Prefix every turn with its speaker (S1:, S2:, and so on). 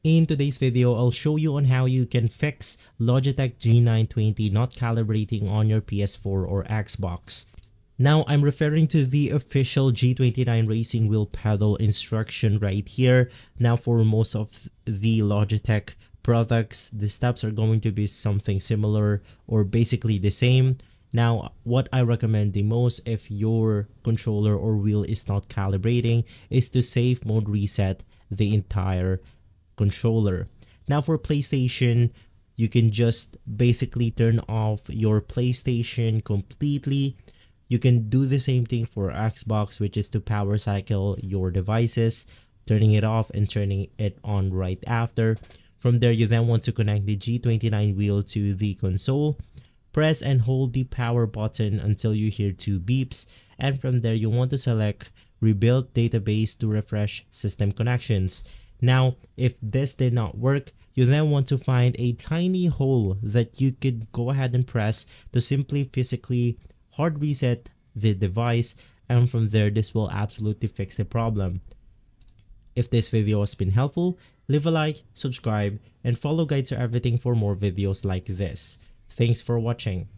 S1: In today's video, I'll show you on how you can fix Logitech G920 not calibrating on your PS4 or Xbox. Now, I'm referring to the official G29 racing wheel pedal instruction right here. Now, for most of the Logitech products, the steps are going to be something similar or basically the same. Now, what I recommend the most if your controller or wheel is not calibrating is to safe mode reset the entire controller. Now for PlayStation, you can just basically turn off your PlayStation completely. You can do the same thing for Xbox, which is to power cycle your devices, turning it off and turning it on right after. From there, you then want to connect the G29 wheel to the console. Press and hold the power button until you hear 2 beeps, and from there you want to select Rebuild Database to refresh system connections. Now, if this did not work, you then want to find a tiny hole that you could go ahead and press to simply physically hard reset the device, and from there this will absolutely fix the problem. If this video has been helpful, leave a like, subscribe, and follow guides or everything for more videos like this. Thanks for watching.